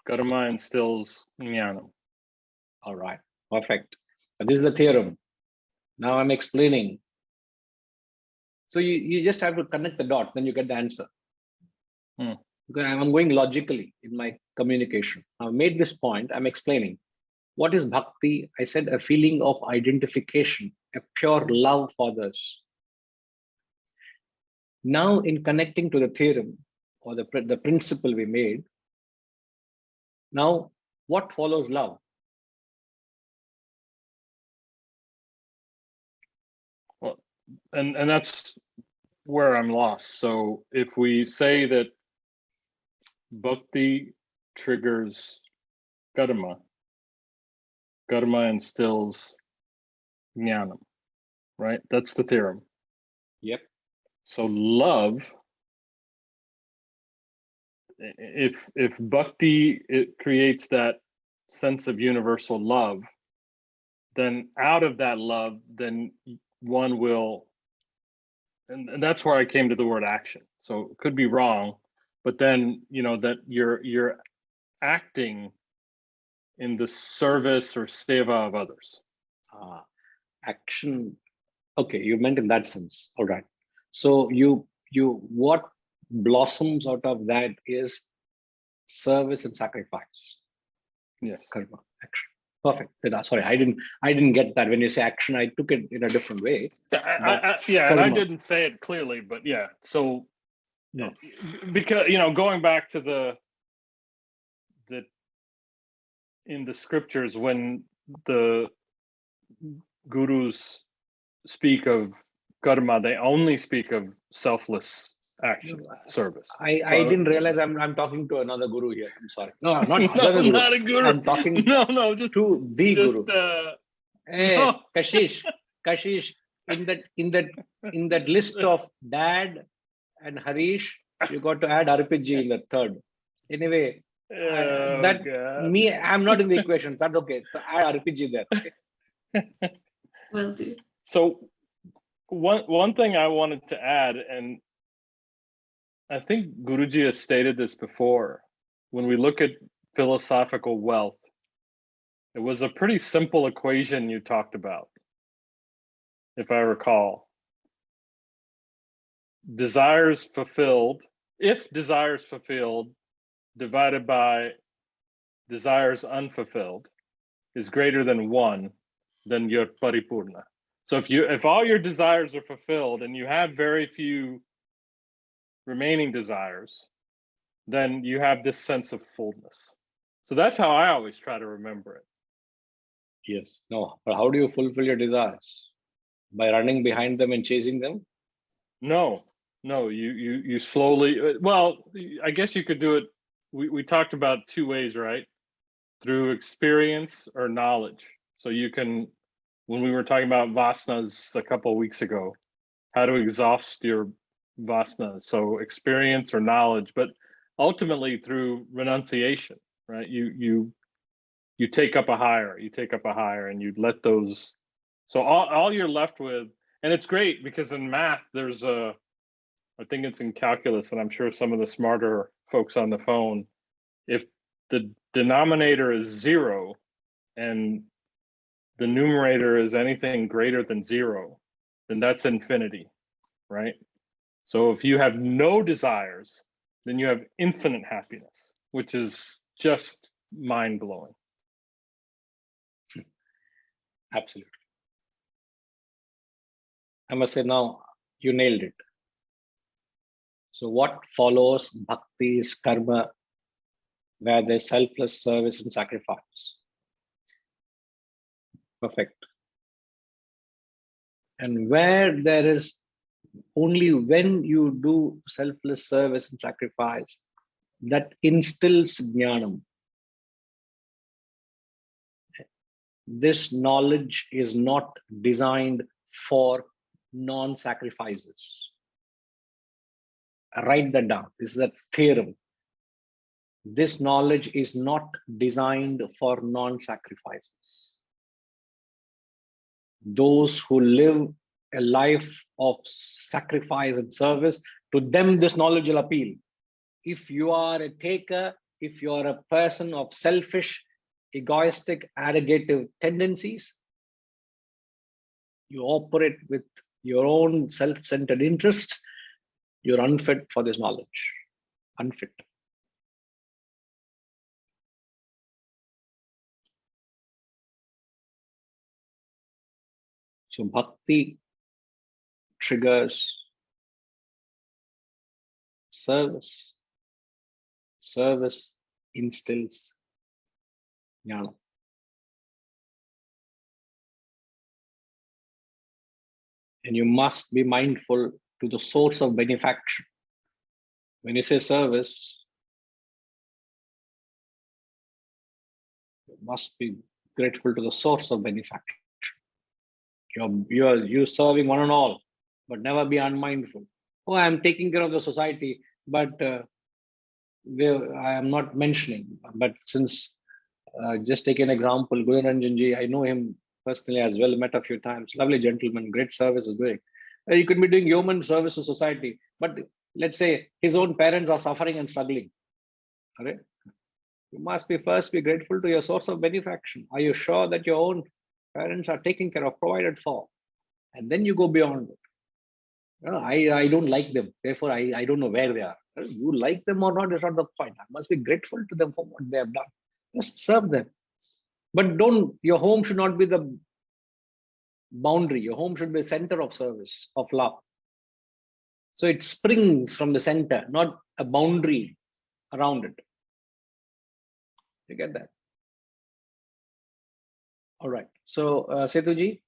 Karma instills jnanam. All right, perfect. This is the theorem. Now I'm explaining. So you just have to connect the dot, then you get the answer. Because I'm going logically in my communication. I've made this point, I'm explaining. What is bhakti? I said a feeling of identification, a pure love for others. Now, in connecting to the theorem or the principle we made, now what follows love? Well, and that's where I'm lost. So if we say that bhakti triggers karma, karma instills jnanam, right? That's the theorem. Yep. So love, if bhakti, it creates that sense of universal love, then out of that love, then one will, and that's where I came to the word action. So it could be wrong, but then, you know, that you're acting in the service or seva of others. Action. Okay, you meant in that sense. All right. So what blossoms out of that is service and sacrifice. Yes. Karma, action. Perfect. Sorry, I didn't get that. When you say action, I took it in a different way. And I didn't say it clearly, but yeah. So no, because, you know, going back to the in the scriptures, when the gurus speak of karma, they only speak of selfless action, service. I didn't realize I'm talking to another guru here. I'm sorry. No, not No, another guru. not a guru. I'm talking No, just to the just guru. Hey, no. Kashish, in that list of Dad and Harish, you got to add Arpitji in the third. Anyway, I'm not in the equation. That's okay. So add Arpitji there. Okay? Will do. So one thing I wanted to add, and I think Guruji has stated this before, when we look at philosophical wealth, it was a pretty simple equation you talked about, if I recall. Desires fulfilled, if desires fulfilled divided by desires unfulfilled is greater than 1, then you're paripurna. So if all your desires are fulfilled and you have very few remaining desires, then you have this sense of fullness. So that's how I always try to remember it. Yes. No, but how do you fulfill your desires? By running behind them and chasing them? No, you slowly, well, I guess you could do it. We talked about 2 ways, right? Through experience or knowledge. So you can, when we were talking about vasanas a couple of weeks ago, how to exhaust your vasanas. So experience or knowledge, but ultimately through renunciation, right? You take up a higher, and you let those. So all you're left with, and it's great because in math, there's I think it's in calculus, and I'm sure some of the smarter folks on the phone, if the denominator is 0 and the numerator is anything greater than 0, then that's infinity, right? So if you have no desires, then you have infinite happiness, which is just mind-blowing. Absolutely. I must say now, you nailed it. So what follows bhakti is karma, where there's selfless service and sacrifice. Perfect. And where there is only when you do selfless service and sacrifice, that instills jnanam. This knowledge is not designed for non-sacrifices. Write that down. This is a theorem. This knowledge is not designed for non-sacrifices. Those who live a life of sacrifice and service, to them this knowledge will appeal. If you are a taker, if you are a person of selfish, egoistic, arrogative tendencies, you operate with your own self-centered interests, you're unfit for this knowledge. Unfit. So bhakti triggers service. Service instills jnana. And you must be mindful to the source of benefaction. When you say service, you must be grateful to the source of benefaction. You're serving one and all, but never be unmindful. Oh, I'm taking care of the society, but I am not mentioning. But since, just take an example, Guru Ranjanji, I know him personally as well, met a few times. Lovely gentleman, great service is doing. You could be doing human service to society, but let's say his own parents are suffering and struggling. Okay? You must first be grateful to your source of benefaction. Are you sure that your own parents are taken care of, provided for? And then you go beyond it. I don't like them, therefore I don't know where they are. You like them or not is not the point. I must be grateful to them for what they have done. Just serve them. But your home should not be the boundary. Your home should be the center of service, of love. So it springs from the center, not a boundary around it. You get that? All right. So, Setuji.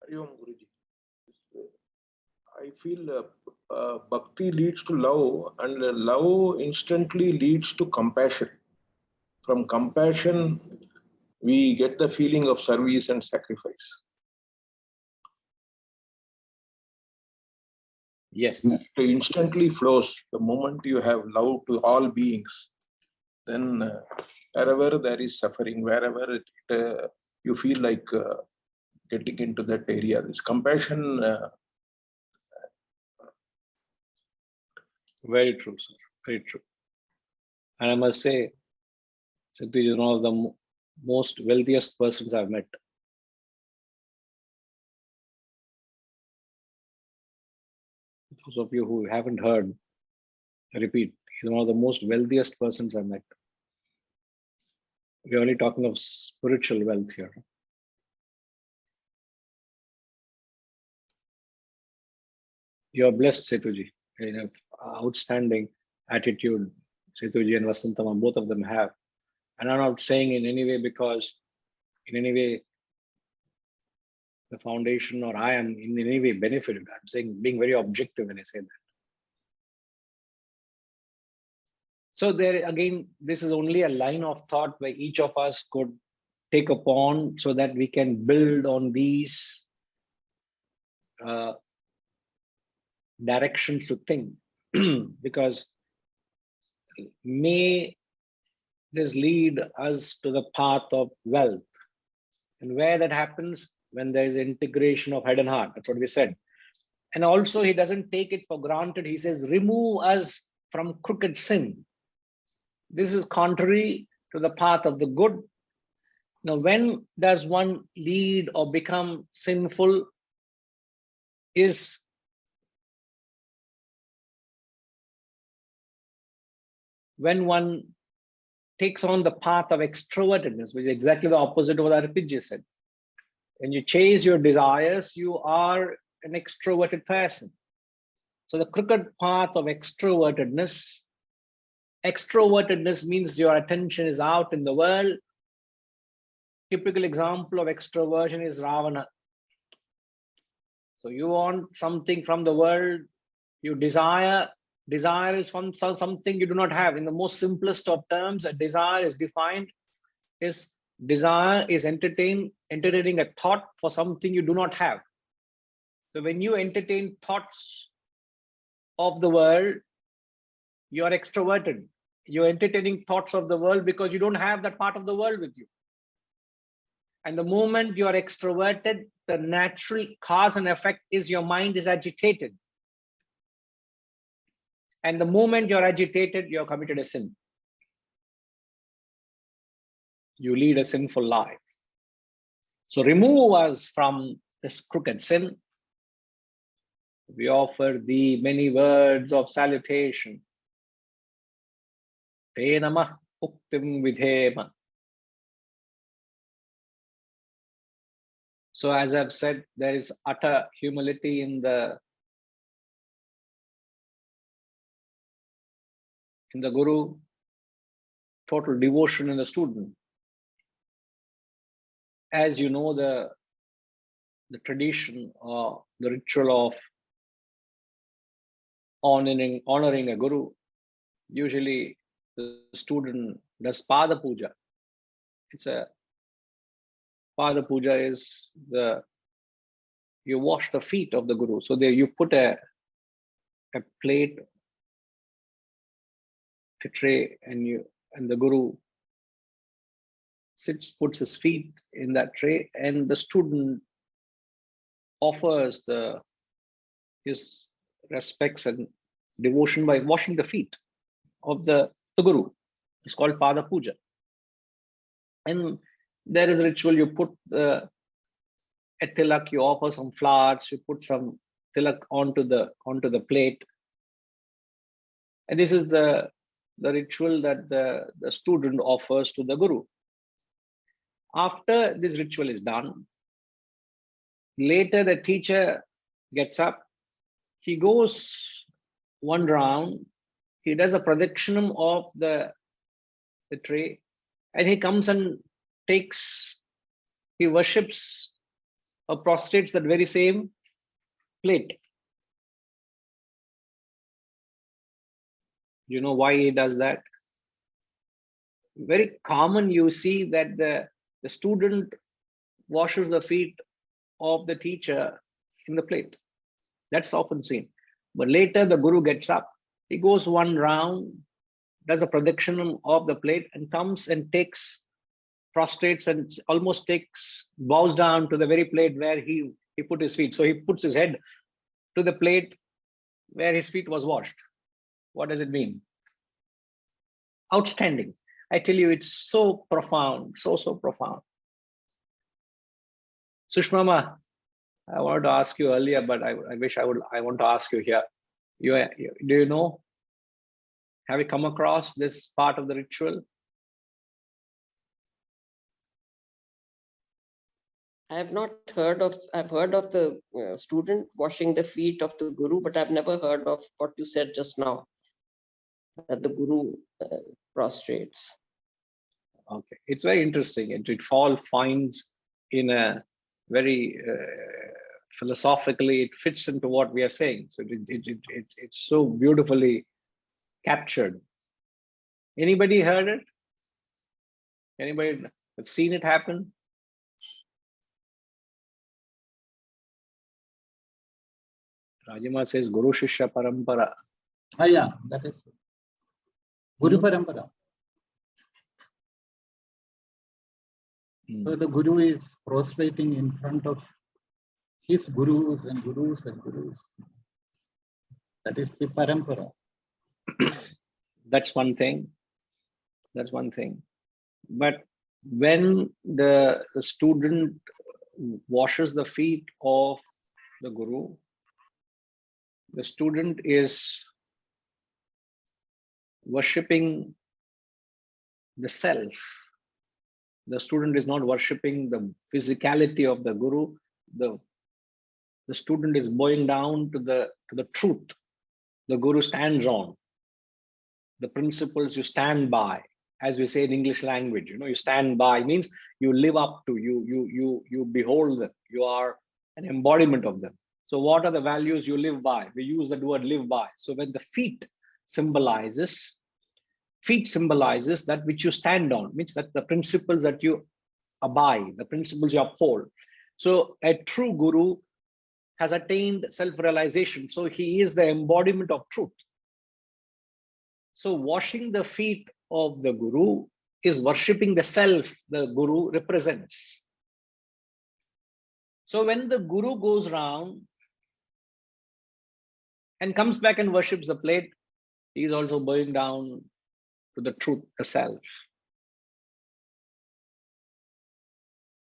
Hariom Guruji. I feel bhakti leads to love, and love instantly leads to compassion. From compassion, we get the feeling of service and sacrifice. Yes. It instantly flows the moment you have love to all beings. Then wherever there is suffering, wherever you feel like getting into that area, this compassion. Very true, sir. Very true. And I must say, Satish is one of the most wealthiest persons I've met. Those of you who haven't heard, I repeat, he's one of the most wealthiest persons I've met. We're only talking of spiritual wealth here. You are blessed, Setuji. You have outstanding attitude. Setuji and Vasantama, both of them have. And I'm not saying in any way because in any way the foundation or I am in any way benefited. I'm saying being very objective when I say that. So there again, this is only a line of thought where each of us could take upon so that we can build on these directions to think. Because may this lead us to the path of wealth. And where that happens, when there is integration of head and heart, that's what we said. And also he doesn't take it for granted. He says, remove us from crooked sin. This is contrary to the path of the good. Now, when does one lead or become sinful is when one takes on the path of extrovertedness, which is exactly the opposite of what RPG said. When you chase your desires, you are an extroverted person. So the crooked path of extrovertedness means your attention is out in the world. Typical example of extroversion is Ravana. So you want something from the world, you desire is from something you do not have. In the most simplest of terms, a desire is defined as desire is entertaining a thought for something you do not have. So when you entertain thoughts of the world, you are extroverted. You're entertaining thoughts of the world because you don't have that part of the world with you. And the moment you are extroverted, the natural cause and effect is your mind is agitated. And the moment you're agitated, you're committed a sin. You lead a sinful life. So remove us from this crooked sin. We offer thee many words of salutation. Te namah uktim vidhema. So as I've said, there is utter humility in the Guru, total devotion in the student. As you know, the tradition or the ritual of honoring a Guru, usually the student does Pada Puja. It's a Pada Puja is you wash the feet of the Guru. So there you put a plate, a tray, and the Guru puts his feet in that tray, and the student offers his respects and devotion by washing the feet of the Guru. It's called Pada Puja. And there is a ritual, you put a tilak, you offer some flowers, you put some tilak onto the plate. And this is the ritual that the student offers to the Guru. After this ritual is done, later the teacher gets up, he goes one round, he does a pradakshinam of the tray, and he comes and he worships or prostrates that very same plate. You know why he does that? Very common, you see that the student washes the feet of the teacher in the plate. That's often seen. But later the guru gets up, he goes one round, does a pradikshanam of the plate and comes and prostrates and almost bows down to the very plate where he put his feet. So he puts his head to the plate where his feet was washed. What does it mean? Outstanding. I tell you, it's so profound, so profound. Sushmama, I wanted to ask you earlier, but I want to ask you here. Do you know? Have you come across this part of the ritual? I've heard of the student washing the feet of the guru, but I've never heard of what you said just now, that the guru prostrates. Okay, it's very interesting. It all finds in a very philosophically, it fits into what we are saying. So it's so beautifully captured. Anybody heard it? Anybody have seen it happen? Rajima says Guru Shishya Parampara. Ah, yeah, that is Guru Parampara. So the Guru is prostrating in front of his gurus and gurus and gurus. That is the Parampara. That's one thing. That's one thing. But when the student washes the feet of the Guru, the student is worshipping the self. The student is not worshipping the physicality of the Guru. The student is bowing down to the truth the Guru stands on, the principles you stand by. As we say in English language, you stand by means you live up to, you behold them. You are an embodiment of them. So what are the values you live by? We use the word live by. So when the feet symbolizes that which you stand on, means that the principles that you abide, the principles you uphold. So a true Guru has attained self-realization. So he is the embodiment of truth. So washing the feet of the Guru is worshipping the self the Guru represents. So when the Guru goes round and comes back and worships the plate, he is also bowing down to the truth, the self.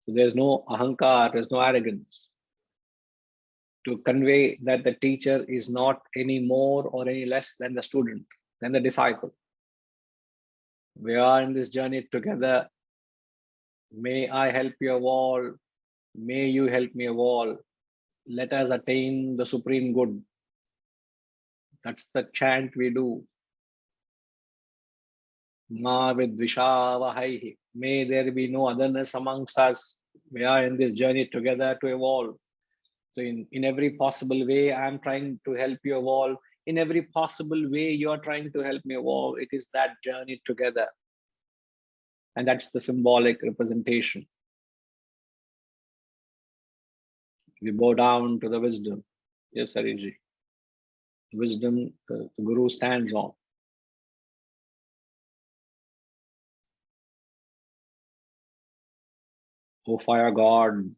So there's no ahankar, there's no arrogance to convey that the teacher is not any more or any less than the student, than the disciple. We are in this journey together. May I help you all. May you help me all. Let us attain the supreme good. That's the chant we do. Ma vidvishavahaihi. May there be no otherness amongst us. We are in this journey together to evolve. So in every possible way, I'm trying to help you evolve. In every possible way, you're trying to help me evolve. It is that journey together. And that's the symbolic representation. We bow down to the wisdom. Yes, Hariji. Wisdom, the Guru stands on. O fire God,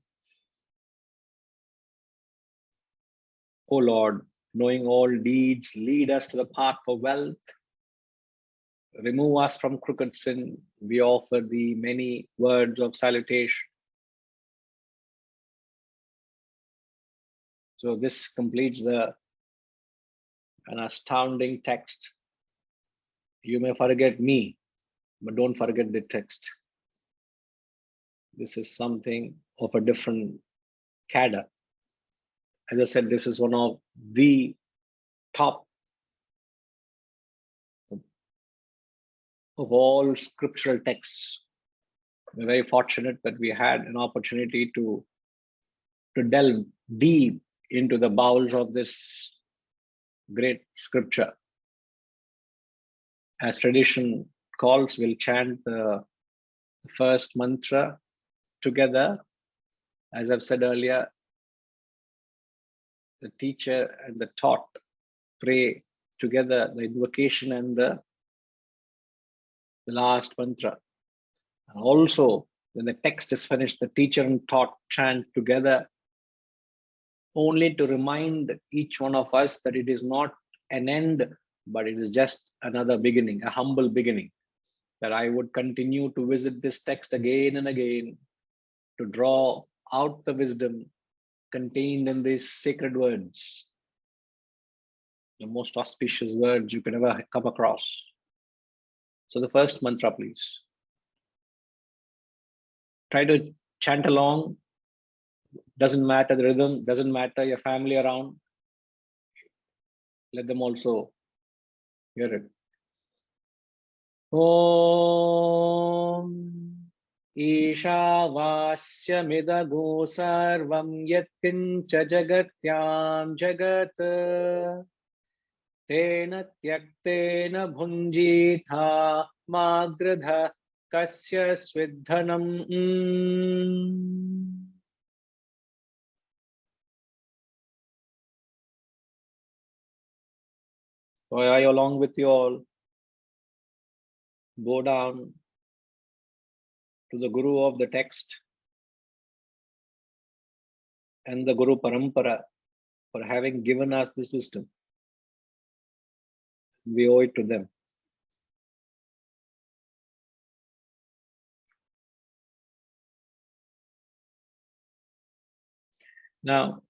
O Lord, knowing all deeds, lead us to the path of wealth. Remove us from crooked sin. We offer thee many words of salutation. So this completes an astounding text. You may forget me, but don't forget the text. This is something of a different cadre. As I said, this is one of the top of all scriptural texts. We're very fortunate that we had an opportunity to to delve deep into the bowels of this great scripture. As tradition calls, we'll chant the first mantra together. As I've said earlier, the teacher and the taught pray together the invocation and the last mantra. And also, when the text is finished, the teacher and taught chant together, only to remind each one of us that it is not an end, but it is just another beginning, a humble beginning. That I would continue to visit this text again and again to draw out the wisdom contained in these sacred words, the most auspicious words you can ever come across. So the first mantra, please. Try to chant along. Doesn't matter the rhythm, doesn't matter your family around. Let them also hear it. Om Isavasyopanishad sarvam yatkincha jagatyam jagat tena tyaktena bhunjitha magradha kasya svidhanam. So I along with you all go down to the Guru of the text and the Guru Parampara for having given us this wisdom. We owe it to them. Now,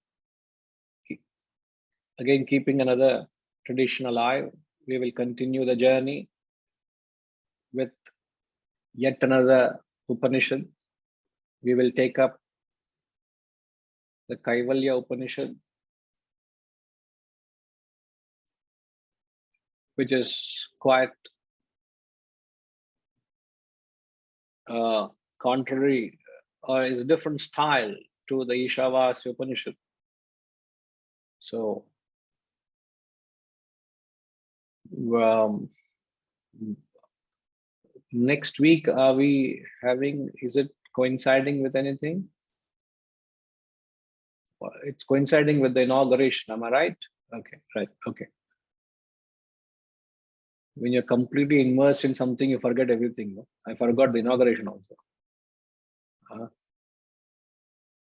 again, keeping another tradition alive, we will continue the journey with yet another Upanishad. We will take up the Kaivalya Upanishad, which is quite contrary or is a different style to the Isavasyopanishad. So, next week, are we having, is it coinciding with anything? It's coinciding with the inauguration, am I right? Okay, right, okay. When you're completely immersed in something, you forget everything. No? I forgot the inauguration also.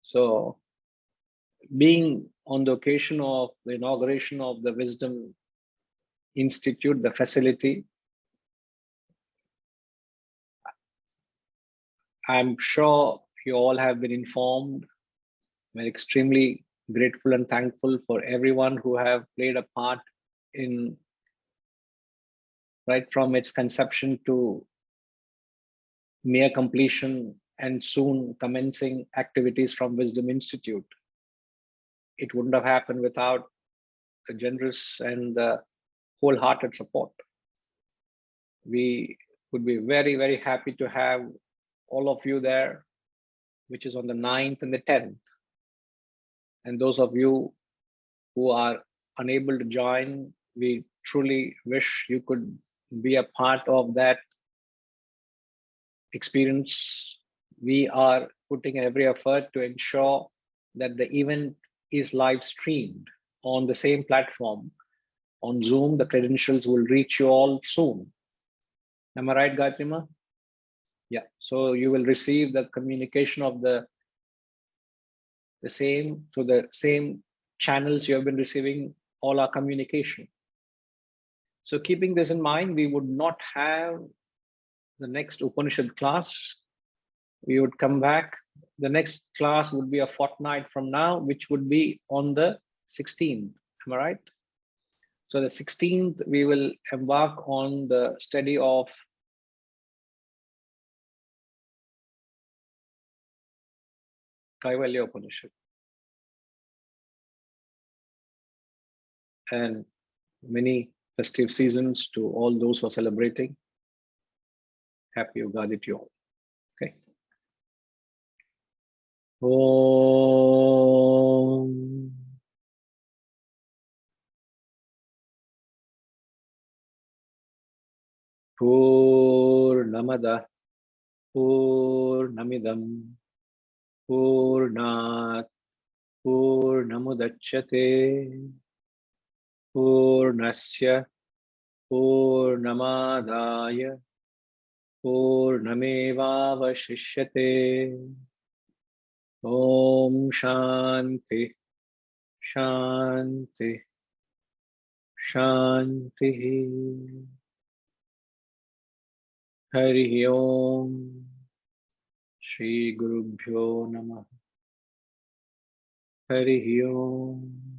So, being on the occasion of the inauguration of the Wisdom Institute, the facility, I'm sure you all have been informed. We're extremely grateful and thankful for everyone who have played a part in right from its conception to near completion and soon commencing activities from Wisdom Institute. It wouldn't have happened without the generous and the wholehearted support. We would be very, very happy to have all of you there, which is on the 9th and the 10th. And those of you who are unable to join, we truly wish you could be a part of that experience. We are putting every effort to ensure that the event is live streamed on the same platform. On Zoom, the credentials will reach you all soon. Am I right, Gayatrima? Yeah, so you will receive the communication of the same through the same channels you have been receiving all our communication. So keeping this in mind, we would not have the next Upanishad class. We would come back. The next class would be a fortnight from now, which would be on the 16th. Am I right? So the 16th, we will embark on the study of Kaivalya Upanishad. And many festive seasons to all those who are celebrating. Happy Ugadi to you all. Okay. Oh. Purnamada Purnamidam Purnat Purnamudachyate Purnasya Purnamadaya Purnamevavashishyate. Om Shanti Shanti Shanti. Hari Om. Shri Gurubhyo Namah. Hari Om.